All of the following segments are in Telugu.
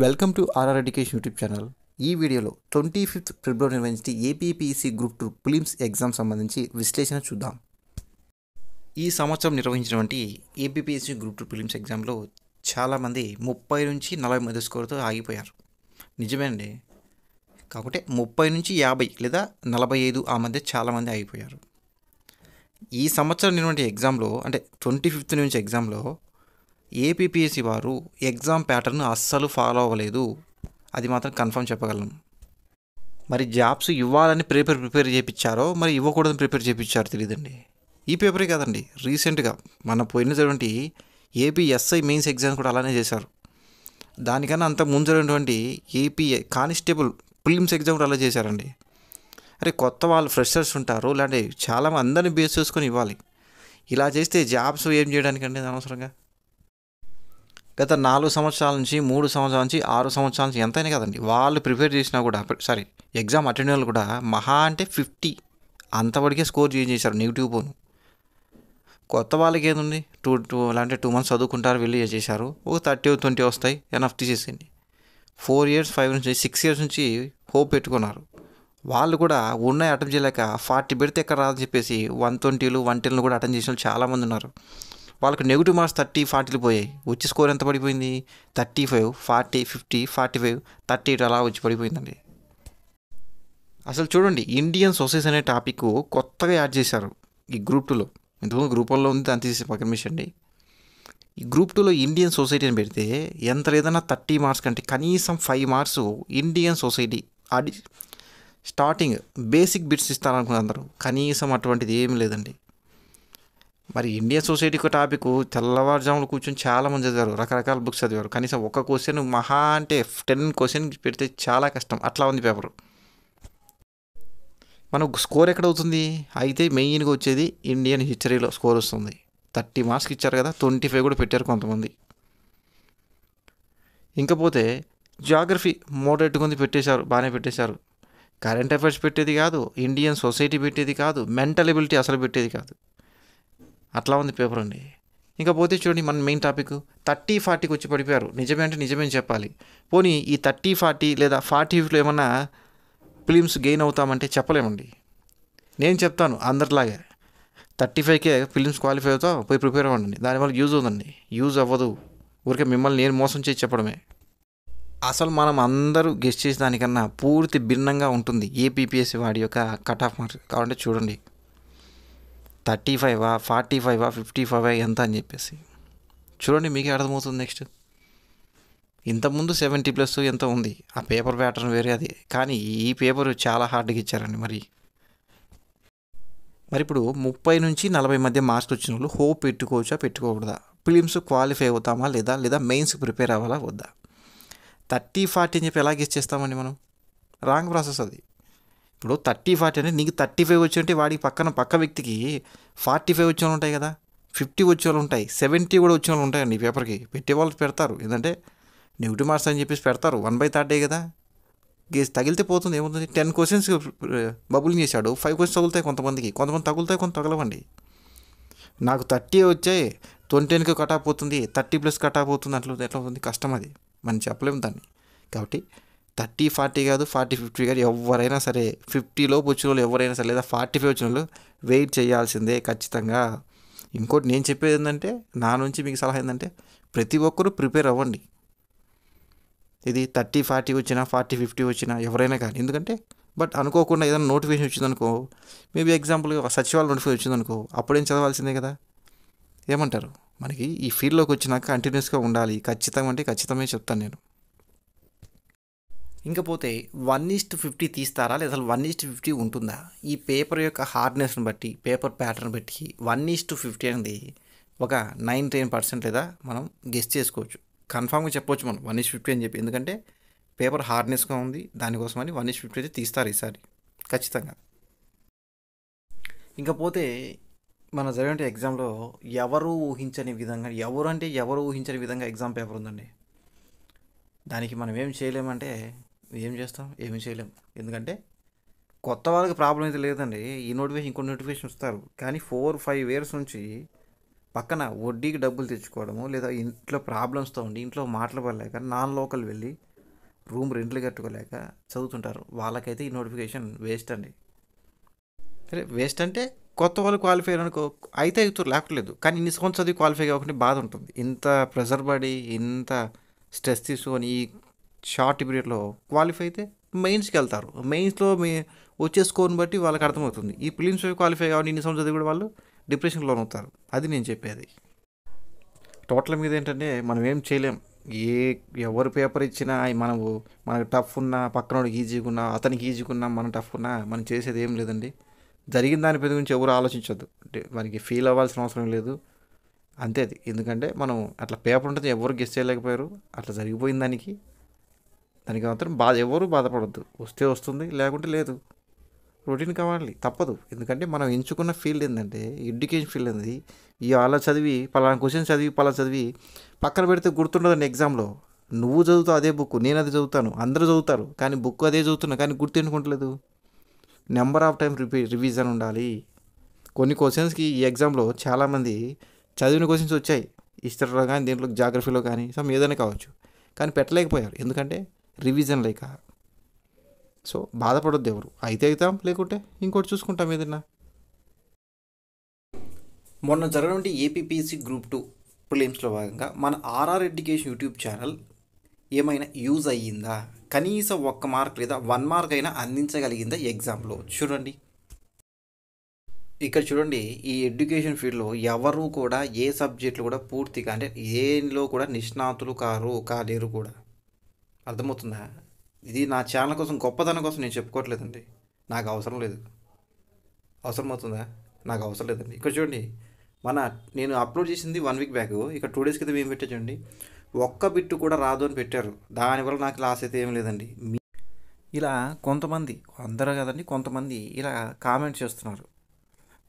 Welcome to RR education YouTube channel. ఈ వీడియోలో 25th ఫిబ్రవరి నిర్వహించిన ఏపీపీఎస్సీ గ్రూప్ 2 ప్రిలిమ్స్ ఎగ్జామ్ సంబంధించి విశ్లేషణ చూద్దాం. ఈ సంవత్సరం నిర్వహించినటువంటి ఏపీపీఎస్సీ గ్రూప్ 2 ప్రిలిమ్స్ ఎగ్జామ్లో చాలామంది 30 నుంచి 40 మధ్య స్కోర్తో ఆగిపోయారు. నిజమేనండి. కాకపోతే 30 నుంచి 50 లేదా 45 ఆ మధ్య చాలామంది ఆగిపోయారు. ఈ సంవత్సరం నిర్వహించిన ఎగ్జామ్లో అంటే 25th నుంచి ఎగ్జామ్లో ఏపీపీఎస్సీ వారు ఎగ్జామ్ ప్యాటర్న్ అస్సలు ఫాలో అవ్వలేదు. అది మాత్రం కన్ఫర్మ్ చెప్పగలను. మరి జాబ్స్ ఇవ్వాలని ప్రిపేర్ చేయించారో మరి ఇవ్వకూడదని ప్రిపేర్ చేయించారో తెలియదండి. ఈ పేపరే కాదండి, రీసెంట్గా మన పోయినటువంటి ఏపీ ఎస్ఐ మెయిన్స్ ఎగ్జామ్ కూడా అలానే చేశారు. దానికన్నా అంత ముందు జరిగినటువంటి ఏపీ కానిస్టేబుల్ ప్రిలిమ్స్ ఎగ్జామ్ కూడా అలా చేశారండి. అరే కొత్త వాళ్ళు ఫ్రెషర్స్ ఉంటారు, ఇలాంటి చాలా అందరినీ బేస్ చేసుకొని ఇవ్వాలి. ఇలా చేస్తే జాబ్స్ ఏం చేయడానికండి అనవసరంగా. గత 4 సంవత్సరాల నుంచి 3 సంవత్సరాల నుంచి 6 సంవత్సరాల నుంచి ఎంతైనా కదండి వాళ్ళు ప్రిపేర్ చేసినా కూడా ఎగ్జామ్ అటెండ్ వాళ్ళు కూడా మహా అంటే 50 అంతవరకే స్కోర్ చేశారు. నెగిటివ్ పోను. కొత్త వాళ్ళకి ఏముంది, 2 months చదువుకుంటారు, వెళ్ళి చేశారు, ఒక 30-20 వస్తాయి, ఎనఫ్ తీసేసింది. 4 years 5 నుంచి 6 years నుంచి హోప్ పెట్టుకున్నారు. వాళ్ళు కూడా ఉన్నాయి అటెంప్ట్ చేయలేక 40 పెడితే ఎక్కడ రాదని చెప్పేసి 120లు 110లు కూడా అటెంప్ట్ చేసిన వాళ్ళు చాలామంది ఉన్నారు. వాళ్ళకి నెగిటివ్ మార్క్స్ 30-40 పోయాయి. వచ్చి స్కోర్ ఎంత పడిపోయింది? 35, 40, 50, 45, 38 అలా వచ్చి పడిపోయిందండి. అసలు చూడండి, ఇండియన్ సొసైటీ అనే టాపిక్ కొత్తగా యాడ్ చేశారు ఈ గ్రూప్ 2లో. ఇంతకుముందు గ్రూప్ 1లో ఉంది, దాన్ని తీసి పక్కన మిషన్. ఈ గ్రూప్ 2లో ఇండియన్ సొసైటీ అని పెడితే ఎంత లేదన్నా 30 మార్క్స్ కంటే కనీసం 5 మార్క్స్ ఇండియన్ సొసైటీ అది స్టార్టింగ్ బేసిక్ బిట్స్ ఇస్తారనుకున్నారు అందరూ. కనీసం అటువంటిది ఏమీ లేదండి. మరి ఇండియన్ సొసైటీ టాపిక్ తెల్లవారుజాములు కూర్చొని చాలామంది చదివారు, రకరకాల బుక్స్ చదివారు. కనీసం ఒక క్వశ్చన్ మహా అంటే 10 క్వశ్చన్ పెడితే చాలా కష్టం. అట్లా ఉంది పేపరు. మనకు స్కోర్ ఎక్కడ అవుతుంది అయితే మెయిన్గా వచ్చేది ఇండియన్ హిస్టరీలో స్కోర్ వస్తుంది. 30 మార్క్స్కి ఇచ్చారు కదా, 25 కూడా పెట్టారు కొంతమంది. ఇంకపోతే జాగ్రఫీ మోడరేట్గా ఉంది, పెట్టేశారు, బాగానే పెట్టేశారు. కరెంట్ అఫైర్స్ పెట్టేది కాదు, ఇండియన్ సొసైటీ పెట్టేది కాదు, మెంటల్ ఎబిలిటీ అసలు పెట్టేది కాదు. అట్లా ఉంది పేపర్ అండి. ఇంకపోతే చూడండి, మన మెయిన్ టాపిక్ 30-40కి వచ్చి పడిపోయారు. నిజమే అంటే నిజమే చెప్పాలి. పోనీ ఈ 30-40 లేదా 40-50లో ఏమన్నా ఫిలిమ్స్ గెయిన్ అవుతామంటే చెప్పలేమండి. నేను చెప్తాను అందరిలాగే 35కే ఫిలిమ్స్ క్వాలిఫై అవుతావు, పోయి ప్రిపేర్ అవ్వండి. దానివల్ల యూజ్ అవుతుందండి. యూజ్ అవ్వదు. ఊరికే మిమ్మల్ని నేను మోసం చేసి చెప్పడమే. అసలు మనం అందరూ గెస్ట్ చేసే దానికన్నా పూర్తి భిన్నంగా ఉంటుంది ఏపీపీఎస్సీ వాడి యొక్క కట్ ఆఫ్ మార్క్స్. కాబట్టి చూడండి, 35, 45, 55 ఎంత అని చెప్పేసి చూడండి, మీకే అర్థమవుతుంది. నెక్స్ట్ ఇంతకుముందు 70+ ఎంత ఉంది. ఆ పేపర్ ప్యాటర్న్ వేరే అది, కానీ ఈ పేపర్ చాలా హార్డ్గా ఇచ్చారండి. మరి ఇప్పుడు 30 నుంచి 40 మధ్య మార్క్స్ వచ్చిన వాళ్ళు హోప్ పెట్టుకోవచ్చా పెట్టుకోకూడదా? ఫిలిమ్స్ క్వాలిఫై అవుతామా లేదా మెయిన్స్ ప్రిపేర్ అవ్వాలా వద్దా? 30-40 అని చెప్పి ఎలా గెస్ చేస్తామండి మనం? రాంగ్ ప్రాసెస్ అది. ఇప్పుడు 30-40 అంటే నీకు 35 వచ్చి ఉంటే వాడికి పక్క వ్యక్తికి 45 వచ్చే వాళ్ళు ఉంటాయి కదా, 50 వచ్చే వాళ్ళు ఉంటాయి, 70 కూడా వచ్చే వాళ్ళు ఉంటాయండి. ఈ పేపర్కి పెట్టేవాళ్ళు పెడతారు. ఏంటంటే నెగిటివ్ మార్క్స్ అని చెప్పేసి పెడతారు. 1/3 కదా, గేస్ తగిలితే పోతుంది, ఏముంటుంది. 10 క్వశ్చన్స్ బబులింగ్ చేశాడు, 5 క్వశ్చన్స్ తగులుతాయి కొంతమందికి తగులుతాయి, కొంత తగలవండి. నాకు 30 వచ్చాయి, 20కి కట్ ఆఫ్ పోతుంది, 30+ కట్ ఆఫ్ పోతుంది. అట్లా ఎట్లా అవుతుంది? కష్టం అది, మనం చెప్పలేము దాన్ని. కాబట్టి 30-40 కాదు, 40-50 కాదు, ఎవరైనా సరే 50లోపు వచ్చిన వాళ్ళు ఎవరైనా సరే లేదా 45 వచ్చిన వాళ్ళు వెయిట్ చేయాల్సిందే ఖచ్చితంగా. ఇంకోటి నేను చెప్పేది ఏంటంటే, నా నుంచి మీకు సలహా ఏంటంటే, ప్రతి ఒక్కరూ ప్రిపేర్ అవ్వండి. ఇది 30-40 వచ్చినా 40-50 వచ్చినా ఎవరైనా కానీ. ఎందుకంటే బట్ అనుకోకుండా ఏదైనా నోటిఫికేషన్ వచ్చిందనుకో, మేబీ ఎగ్జాంపుల్గా సచివాలయ నోటిఫికేషన్ వచ్చిందనుకో, అప్పుడేం చదవాల్సిందే కదా. ఏమంటారు? మనకి ఈ ఫీల్డ్లోకి వచ్చినాక కంటిన్యూస్గా ఉండాలి ఖచ్చితంగా, అంటే ఖచ్చితమే చెప్తాను నేను. ఇంకపోతే 1:50 తీస్తారా లేదా అసలు 1:50 ఉంటుందా? ఈ పేపర్ యొక్క హార్డ్నెస్ని బట్టి, పేపర్ ప్యాటర్న్ బట్టి 1:50 అనేది ఒక 9-10% లేదా మనం గెస్ చేసుకోవచ్చు. కన్ఫామ్గా చెప్పవచ్చు మనం 1:50 అని చెప్పి. ఎందుకంటే పేపర్ హార్డ్నెస్గా ఉంది, దానికోసమని 1:50 అయితే తీస్తారు ఈసారి ఖచ్చితంగా. ఇంకపోతే మన జరిగిన ఎగ్జామ్లో ఎవరు ఊహించని విధంగా ఎగ్జామ్ పేపర్ ఉందండి. దానికి మనం ఏం చేయలేమంటే ఏం చేస్తాం, ఏమీ చేయలేం. ఎందుకంటే కొత్త వాళ్ళకి ప్రాబ్లం అయితే లేదండి. ఈ నోటిఫికేషన్ ఇంకో నోటిఫికేషన్ ఇస్తారు, కానీ 4-5 years నుంచి పక్కన వడ్డీకి డబ్బులు తెచ్చుకోవడము లేదా ఇంట్లో ప్రాబ్లమ్స్తో ఉండి ఇంట్లో మాటలు పడలేక నాన్ లోకల్ వెళ్ళి రూమ్ రెంట్లు కట్టుకోలేక చదువుతుంటారు. వాళ్ళకైతే ఈ నోటిఫికేషన్ వేస్ట్ అండి. సరే వేస్ట్ అంటే కొత్త వాళ్ళు క్వాలిఫై అనుకో అయితే అవుతారు లేకపోలేదు. కానీ ఇన్ని సంవత్సరాలు చదివి క్వాలిఫై కాకుండా బాధ ఉంటుంది. ఇంత ప్రెషర్ పడి ఇంత స్ట్రెస్ తీసుకొని ఈ షార్ట్ పీరియడ్లో క్వాలిఫై అయితే మెయిన్స్కి వెళ్తారు. మెయిన్స్లో వచ్చే స్కోర్ని బట్టి వాళ్ళకి అర్థమవుతుంది. ఈ ప్రిలిమ్స్ క్వాలిఫై కావాలి ఇన్ని సంవత్సరాలు చదివి కూడా వాళ్ళు డిప్రెషన్కి లోన్ అవుతారు. అది నేను చెప్పేది. టోటల్ మీద ఏంటంటే మనం ఏం చేయలేం. ఎవరు పేపర్ ఇచ్చినా మనకు టఫ్ ఉన్నా పక్కనోడికి ఈజీగా ఉన్నా అతనికి ఈజీగా ఉన్నా మనం టఫ్ ఉన్నా మనం చేసేది ఏం లేదండి. జరిగిన దాని పెద్ద గురించి ఎవరు ఆలోచించొద్దు. అంటే మనకి ఫీల్ అవ్వాల్సిన అవసరం లేదు. అంతే అది. ఎందుకంటే మనం అట్లా పేపర్ ఉంటుంది ఎవరు గెస్ చేయలేకపోయారు. అట్లా జరిగిపోయిన దానికి మాత్రం ఎవరు బాధపడద్దు. వస్తే వస్తుంది లేకుంటే లేదు. రొటీన్ కావాలి తప్పదు. ఎందుకంటే మనం ఎంచుకున్న ఫీల్డ్ ఏంటంటే ఎడ్యుకేషన్ ఫీల్డ్ అనేది అలా చదివి పలానా క్వశ్చన్స్ చదివి చదివి పక్కన పెడితే గుర్తుండదండి ఎగ్జామ్లో. నువ్వు చదువుతావు అదే బుక్, నేను అది చదువుతాను, అందరూ చదువుతారు, కానీ బుక్ అదే చదువుతున్నా కానీ గుర్తెందుకుంటలేదు. నెంబర్ ఆఫ్ టైం రివిజన్ ఉండాలి. కొన్ని క్వశ్చన్స్కి ఈ ఎగ్జామ్లో చాలామంది చదివిన క్వశ్చన్స్ వచ్చాయి హిస్టరీలో కానీ దీంట్లో జాగ్రఫీలో కానీ ఏదైనా కావచ్చు, కానీ పెట్టలేకపోయారు. ఎందుకంటే రివిజన్ లేక. సో బాధపడొద్దు ఎవరు. అయితే అవుతాం లేకుంటే ఇంకోటి చూసుకుంటాం ఏదైనా. మొన్న జరిగినటువంటి ఏపీపీఎస్సీ గ్రూప్ 2 ప్రిలిమ్స్లో భాగంగా మన ఆర్ఆర్ ఎడ్యుకేషన్ యూట్యూబ్ ఛానల్ ఏమైనా యూజ్ అయ్యిందా, కనీసం 1 మార్క్ లేదా 1 మార్క్ అయినా అందించగలిగిందా ఎగ్జామ్లో? చూడండి ఇక్కడ చూడండి. ఈ ఎడ్యుకేషన్ ఫీల్డ్లో ఎవరు కూడా ఏ సబ్జెక్టులు కూడా పూర్తిగా అంటే ఏలో కూడా నిష్ణాతులు కాలేరు కూడా. అర్థమవుతుందా? ఇది నా ఛానల్ కోసం గొప్పతనం కోసం నేను చెప్పుకోవట్లేదండి. నాకు అవసరం లేదు. అవసరం అవుతుందా? నాకు అవసరం లేదండి. ఇక్కడ చూడండి, నేను అప్లోడ్ చేసింది 1 వీక్ బ్యాక్. ఇక్కడ 2 డేస్ క్రితం ఏం పెట్టా చూడండి, ఒక్క బిట్టు కూడా రాదు అని పెట్టారు. దానివల్ల నాకు లాస్ అయితే ఏం లేదండి. ఇలా కొంతమంది, అందరూ కదండి, కొంతమంది ఇలా కామెంట్ చేస్తున్నారు.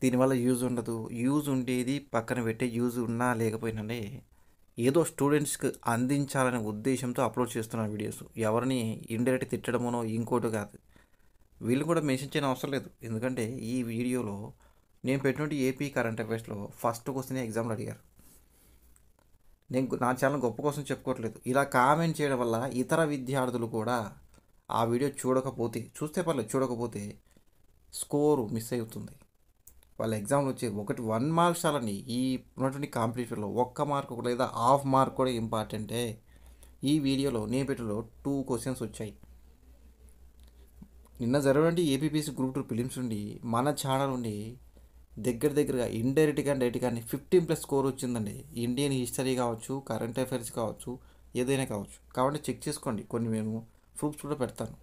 దీనివల్ల యూజ్ ఉండదు, యూజ్ ఉండేది పక్కన పెట్టే, యూజ్ ఉన్నా లేకపోయినా ఏదో స్టూడెంట్స్కి అందించాలనే ఉద్దేశంతో అప్లోడ్ చేస్తున్నారు వీడియోస్. ఎవరిని ఇండైరెక్ట్ తిట్టడమోనో ఇంకోటి కాదు. వీళ్ళు కూడా మెన్షన్ చేయని అవసరం లేదు. ఎందుకంటే ఈ వీడియోలో నేను పెట్టినట్టు ఏపీ కరెంట్ అఫైర్స్లో ఫస్ట్ క్వశ్చన్ ఎగ్జామ్లో అడిగారు. నా ఛానల్ గొప్ప కోసం చెప్పుకోవట్లేదు. ఇలా కామెంట్ చేయడం వల్ల ఇతర విద్యార్థులు కూడా ఆ వీడియో చూస్తే పర్లేదు, చూడకపోతే స్కోరు మిస్ అవుతుంది. వాళ్ళ ఎగ్జామ్లో వచ్చే 1 మార్క్స్ చాలండి. ఈ ఉన్నటువంటి కాంపిటీషన్లో 1 మార్క్ లేదా హాఫ్ మార్క్ కూడా ఇంపార్టెంటే. ఈ వీడియోలో నేను పెట్టిలో 2 క్వశ్చన్స్ వచ్చాయి. నిన్న జరిగినటువంటి ఏపీపీఎస్సీ గ్రూప్ 2 ప్రిలిమ్స్ నుండి మన ఛానల్ నుండి దగ్గరగా ఇండైరెక్ట్గా డైరెక్ట్గా 15+ స్కోర్ వచ్చిందండి. ఇండియన్ హిస్టరీ కావచ్చు, కరెంట్ అఫైర్స్ కావచ్చు, ఏదైనా కావచ్చు. కాబట్టి చెక్ చేసుకోండి. కొన్ని మేము ప్రూఫ్స్ కూడా పెడతాను.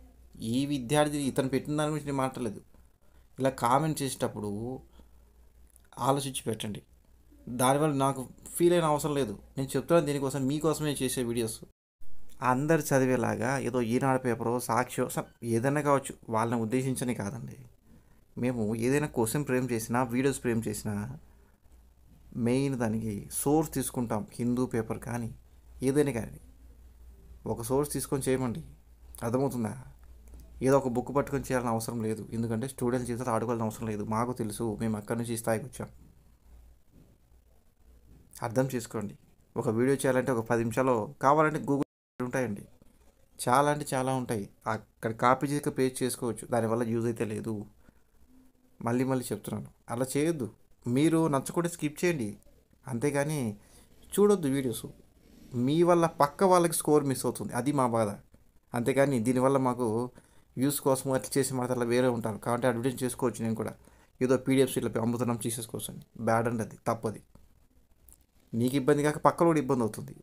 ఈ విద్యార్థి ఇతను పెట్టిన దాని గురించి నేను మాట్లాడలేదు. ఇలా కామెంట్ చేసేటప్పుడు ఆలోచించి పెట్టండి. దానివల్ల నాకు ఫీల్ అయిన అవసరం లేదు. నేను చెప్తున్నాను దీనికోసం, మీకోసమే చేసే వీడియోస్. అందరు చదివేలాగా ఏదో ఈనాడు పేపరో సాక్షో ఏదైనా కావచ్చు, వాళ్ళని ఉద్దేశించని కాదండి. మేము ఏదైనా క్వశ్చన్ ఫ్రేమ్ చేసినా, వీడియోస్ ఫ్రేమ్ చేసినా మెయిన్ దానికి సోర్స్ తీసుకుంటాం. హిందూ పేపర్ కానీ ఏదైనా కానీ ఒక సోర్స్ తీసుకొని చేయమండి. అర్థమవుతుందా? ఏదో ఒక బుక్ పట్టుకొని చేయాలని అవసరం లేదు. ఎందుకంటే స్టూడెంట్స్ చేత ఆడుకోవాలని అవసరం లేదు. మాకు తెలుసు, మేము అక్కడి నుంచి ఈ స్థాయికి వచ్చాం. అర్థం చేసుకోండి. ఒక వీడియో చేయాలంటే ఒక 10 నిమిషాలు కావాలంటే గూగుల్ ఉంటాయండి, చాలా అంటే చాలా ఉంటాయి. అక్కడ కాపీ చేసి పేస్ట్ చేసుకోవచ్చు. దానివల్ల యూజ్ అయితే లేదు. మళ్ళీ చెప్తున్నాను, అలా చేయొద్దు. మీరు నచ్చకుంటే స్కిప్ చేయండి, అంతేగాని చూడొద్దు వీడియోస్. మీ వల్ల పక్క వాళ్ళకి స్కోర్ మిస్ అవుతుంది, అది మా బాధ. అంతేగాని దీనివల్ల మాకు వ్యూస్ కోసం అట్లా చేసి అలా వేరే ఉంటారు. కాబట్టి అడ్వర్టైజ్ చేసుకోవచ్చు. నేను కూడా ఏదో పీడిఎఫ్స్ ఇట్లా అమ్ముతున్నాం తీసేసుకోవచ్చు అండి. బ్యాడ్ అండి, అది తప్పది. నీకు ఇబ్బంది కాక పక్కన కూడా ఇబ్బంది అవుతుంది.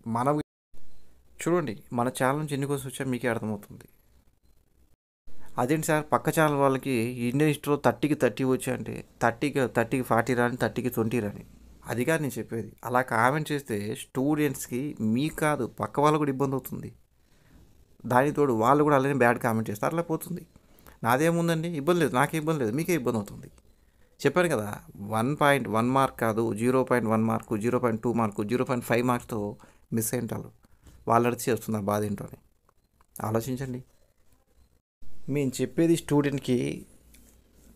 చూడండి, మన ఛానల్ నుంచి ఎన్ని కోసం వచ్చా మీకే అర్థమవుతుంది. అదేంటి సార్, పక్క ఛానల్ వాళ్ళకి ఇండియన్ హిస్టరీలో 30కి 30 వచ్చాయంటే 30కి 40 రాని, 30కి 20 రాని. అది కాదు నేను చెప్పేది. అలా కామెంట్ చేస్తే స్టూడెంట్స్కి మీకు కాదు పక్క వాళ్ళు కూడా ఇబ్బంది అవుతుంది. దానితోడు వాళ్ళు కూడా అలానే బ్యాడ్ కామెంట్ చేస్తారు, అలా పోతుంది. నాదేముందండి, ఇబ్బంది లేదు, నాకే ఇబ్బంది లేదు, మీకే ఇబ్బంది అవుతుంది. చెప్పాను కదా, 1.1 మార్క్ కాదు, 0.1 మార్కు, 0.2 మార్కు, 0.5 మార్క్స్తో మిస్ అయ్యింటారు. వాళ్ళు అడిచి వస్తుంది ఆ బాధ ఏంటో అని ఆలోచించండి. మేము చెప్పేది స్టూడెంట్కి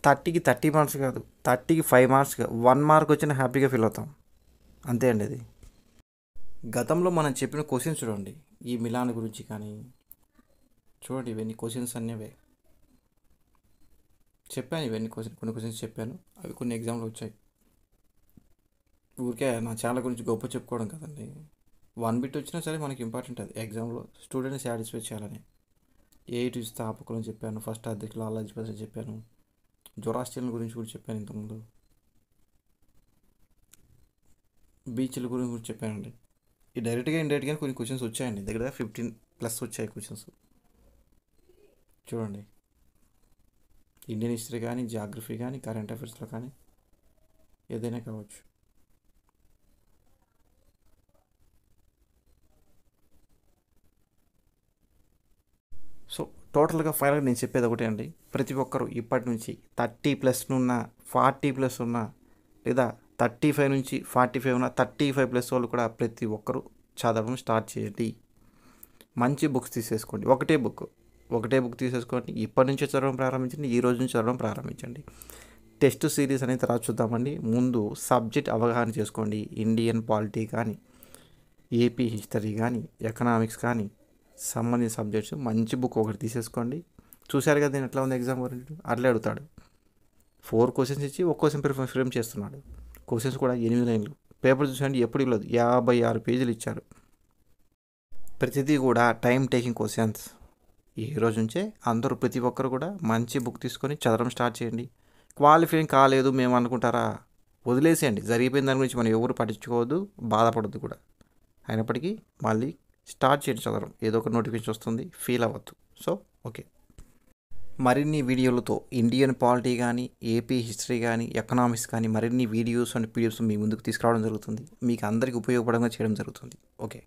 30కి 30 మార్క్స్ కాదు, 30కి 5 మార్క్స్, 1 మార్క్ వచ్చినా హ్యాపీగా ఫీల్ అవుతాం. అంతే అండి అది. గతంలో మనం చెప్పిన క్వశ్చన్స్ చూడండి, ఈ మిలాన్ గురించి కానీ చూడండి, ఇవన్నీ క్వశ్చన్స్ అన్నవే చెప్పాను. ఇవన్నీ కొన్ని క్వశ్చన్స్ చెప్పాను, అవి కొన్ని ఎగ్జామ్లో వచ్చాయి. ఊరికే నా ఛానల్ గురించి గొప్ప చెప్పుకోవడం కదండి. 1 బిట్ వచ్చినా సరే మనకి ఇంపార్టెంట్ అది ఎగ్జామ్లో, స్టూడెంట్ని సాటిస్ఫై చేయాలని. ఏఐటి స్థాపకులను చెప్పాను, ఫస్ట్ అధ్యక్షులు లాలా లజపతి రాయ్ చెప్పాను, జొరాస్ట్రియన్ గురించి కూడా చెప్పాను ఇంతకుముందు, బీచ్ల గురించి కూడా చెప్పానండి. ఈ డైరెక్ట్గా ఇండైరెక్ట్గా కొన్ని క్వశ్చన్స్ వచ్చాయండి, దగ్గర 15+ వచ్చాయి క్వశ్చన్స్. చూడండి, ఇండియన్ హిస్టరీ కానీ, జాగ్రఫీ కానీ, కరెంట్ అఫైర్స్లో కానీ ఏదైనా కావచ్చు. సో టోటల్గా ఫైనల్గా నేను చెప్పేది ఒకటే అండి, ప్రతి ఒక్కరూ ఇప్పటి నుంచి 30+ ఉన్న, 40+ ఉన్న, లేదా 35 నుంచి 45 ఉన్న, 35+ వాళ్ళు కూడా ప్రతి ఒక్కరూ చదవడం స్టార్ట్ చేయండి. మంచి బుక్స్ తీసేసుకోండి, ఒకటే బుక్ తీసేసుకోండి. ఇప్పటి నుంచే చదవడం ప్రారంభించండి, ఈ రోజు నుంచి చదవడం ప్రారంభించండి. టెస్ట్ సిరీస్ అనేది తర్వాత చూద్దామండి. ముందు సబ్జెక్ట్ అవగాహన చేసుకోండి. ఇండియన్ పాలిటీ కానీ, ఏపీ హిస్టరీ కానీ, ఎకనామిక్స్ కానీ సంబంధించిన సబ్జెక్ట్స్ మంచి బుక్ ఒకటి తీసేసుకోండి. చూశారు కదా నేను ఎట్లా ఉంది ఎగ్జామ్ గురించి, అట్లే అడుగుతాడు. 4 క్వశ్చన్స్ ఇచ్చి ఒక క్వశ్చన్ ఫ్రేమ్ చేస్తున్నాడు. క్వశ్చన్స్ కూడా 8 లైన్లు. పేపర్ చూసండి, ఎప్పుడు ఇవ్వలేదు, 56 పేజీలు ఇచ్చారు. ప్రతిదీ కూడా టైం టేకింగ్ క్వశ్చన్స్. ఈ రోజు నుంచే అందరూ ప్రతి ఒక్కరు కూడా మంచి బుక్ తీసుకొని చదవడం స్టార్ట్ చేయండి. క్వాలిఫైయింగ్ కాలేదు మేము అనుకుంటారా, వదిలేసేయండి. జరిగిపోయిన దాని గురించి మనం ఎవరు పట్టించుకోవద్దు, బాధపడద్దు కూడా. అయినప్పటికీ మళ్ళీ స్టార్ట్ చేయండి చదవడం. ఏదో ఒక నోటిఫికేషన్ వస్తుంది, ఫీల్ అవ్వద్దు. సో ఓకే, మరిన్ని వీడియోలతో ఇండియన్ పాలిటీ కానీ, ఏపీ హిస్టరీ కానీ, ఎకనామిక్స్ కానీ మరిన్ని వీడియోస్ అండ్ పీడిఎఫ్స్ మీ ముందుకు తీసుకురావడం జరుగుతుంది. మీకు అందరికీ ఉపయోగపడంగా చేయడం జరుగుతుంది. ఓకే.